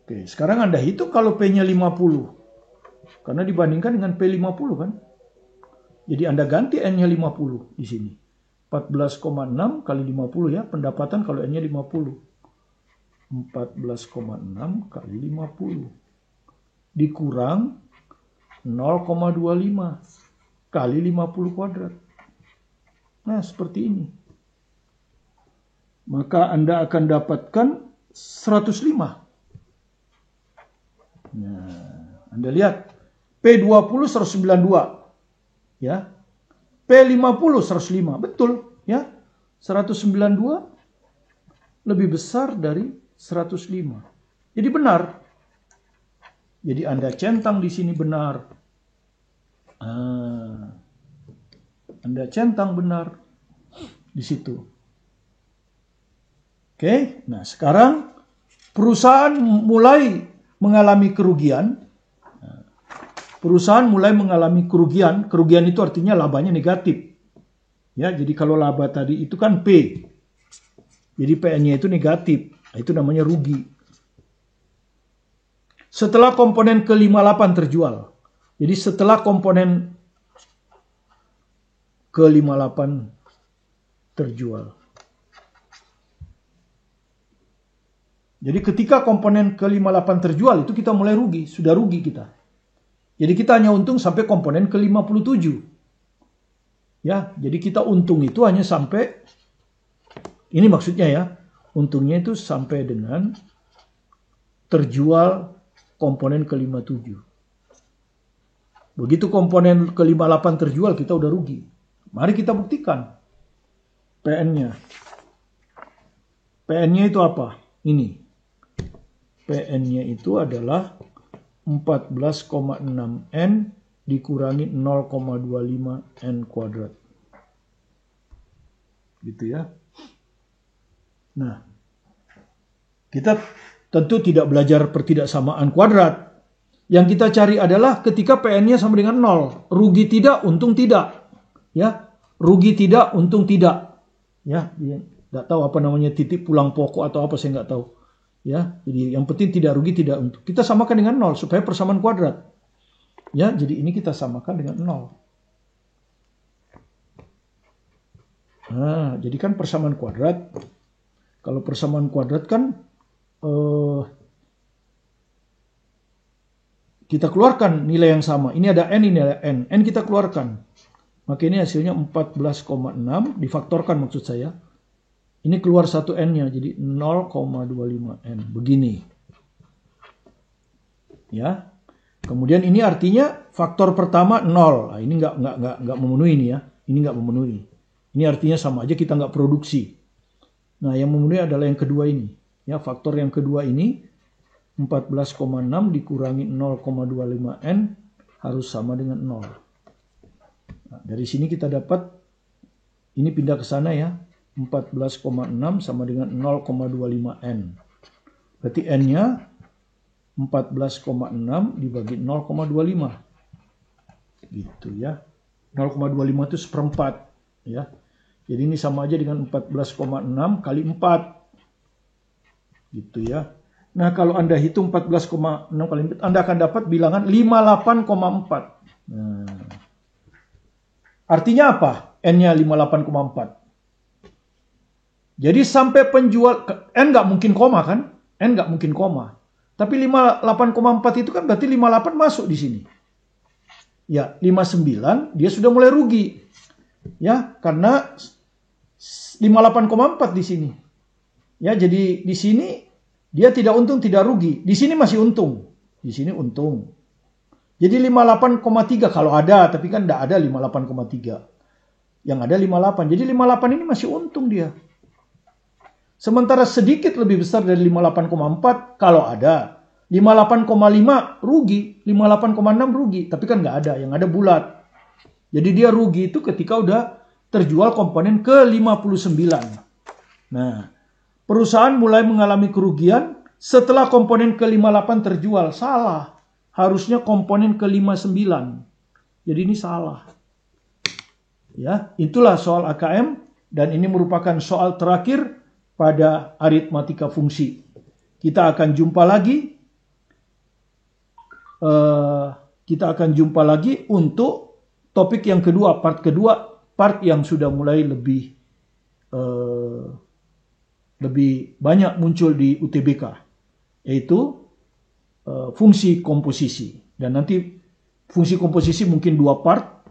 Oke, sekarang Anda hitung kalau P-nya 50. Karena dibandingkan dengan P50 kan. Jadi Anda ganti N-nya 50 di sini. 14,6 kali 50 ya, pendapatan kalau N-nya 50. 14,6 kali 50. Dikurang 0,25 kali 50 kuadrat. Nah, seperti ini. Maka Anda akan dapatkan 105. Nah, Anda lihat. P20 192. Ya. P50 105. Betul, ya. 192 lebih besar dari 105. Jadi benar. Jadi Anda centang di sini benar. Anda centang benar di situ. Oke, nah sekarang perusahaan mulai mengalami kerugian. Perusahaan mulai mengalami kerugian. Kerugian itu artinya labanya negatif. Ya, jadi kalau laba tadi itu kan P. Jadi PN-nya itu negatif. Nah, itu namanya rugi. Setelah komponen ke-58 terjual. Jadi setelah komponen ke-58 terjual. Jadi ketika komponen ke-58 terjual itu kita mulai rugi. Sudah rugi kita. Jadi kita hanya untung sampai komponen ke-57. Ya, jadi kita untung itu hanya sampai, ini maksudnya ya, untungnya itu sampai dengan terjual komponen ke-57. Begitu komponen ke-58 terjual, kita udah rugi. Mari kita buktikan PN-nya. PN-nya itu apa? Ini. PN-nya itu adalah 14,6 N dikurangi 0,25 N kuadrat. Gitu ya. Nah, kita tentu tidak belajar pertidaksamaan kuadrat. Yang kita cari adalah ketika PN-nya sama dengan 0. Rugi tidak, untung tidak. Ya, rugi tidak, untung tidak. Ya, tidak tahu apa namanya titik pulang pokok atau apa, saya nggak tahu. Ya, jadi yang penting tidak rugi, tidak untung. Kita samakan dengan 0 supaya persamaan kuadrat. Ya, jadi ini kita samakan dengan 0. Nah, jadi kan persamaan kuadrat. Kalau persamaan kuadrat kan kita keluarkan nilai yang sama. Ini ada N, ini ada N. N kita keluarkan. Maka ini hasilnya 14,6 difaktorkan maksud saya. Ini keluar satu N-nya, jadi 0,25 N. Begini. Ya. Kemudian ini artinya faktor pertama 0. Nah, ini nggak memenuhi ini ya. Ini nggak memenuhi. Ini artinya sama aja kita nggak produksi. Nah, yang memenuhi adalah yang kedua ini. Ya, faktor yang kedua ini 14,6 dikurangi 0,25N harus sama dengan 0. Nah, dari sini kita dapat, ini pindah ke sana ya, 14,6 sama dengan 0,25N. Berarti N-nya 14,6 dibagi 0,25. Gitu ya. 0,25 itu seperempat. Ya. Jadi ini sama aja dengan 14,6 kali 4. Gitu ya. Nah, kalau Anda hitung 14,6 kali 4, Anda akan dapat bilangan 58,4. Nah, artinya apa? N-nya 58,4. Jadi sampai penjual, N nggak mungkin koma kan? N nggak mungkin koma. Tapi 58,4 itu kan berarti 58 masuk di sini. Ya, 59 dia sudah mulai rugi. Ya, karena 58,4 di sini. Ya, jadi di sini dia tidak untung, tidak rugi. Di sini masih untung. Di sini untung. Jadi 58,3 kalau ada, tapi kan tidak ada 58,3. Yang ada 58. Jadi 58 ini masih untung dia. Sementara sedikit lebih besar dari 58,4 kalau ada. 58,5 rugi, 58,6 rugi. Tapi kan nggak ada, yang ada bulat. Jadi dia rugi itu ketika udah terjual komponen ke 59. Nah, perusahaan mulai mengalami kerugian setelah komponen ke 58 terjual. Salah. Harusnya komponen ke 59. Jadi ini salah. Ya, itulah soal AKM dan ini merupakan soal terakhir pada aritmatika fungsi. Kita akan jumpa lagi. Kita akan jumpa lagi untuk topik yang kedua, part yang sudah mulai lebih banyak muncul di UTBK, yaitu fungsi komposisi. Dan nanti fungsi komposisi mungkin 2 part,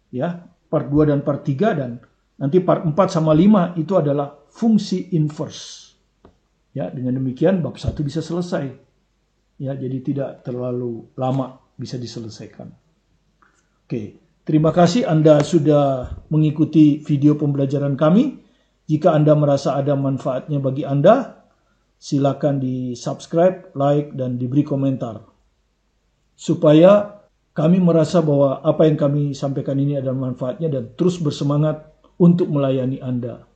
ya, part 2 dan part 3, dan nanti part 4 sama 5 itu adalah fungsi inverse. Ya, dengan demikian bab 1 bisa selesai. Ya, jadi tidak terlalu lama bisa diselesaikan. Oke, terima kasih Anda sudah mengikuti video pembelajaran kami. Jika Anda merasa ada manfaatnya bagi Anda, silakan di-subscribe, like, dan diberi komentar. Supaya kami merasa bahwa apa yang kami sampaikan ini ada manfaatnya dan terus bersemangat untuk melayani Anda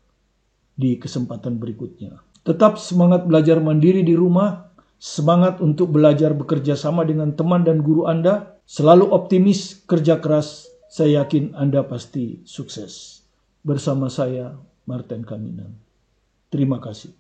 di kesempatan berikutnya. Tetap semangat belajar mandiri di rumah, semangat untuk belajar bekerja sama dengan teman dan guru Anda, selalu optimis, kerja keras, saya yakin Anda pasti sukses. Bersama saya, Martin Kaminan. Terima kasih.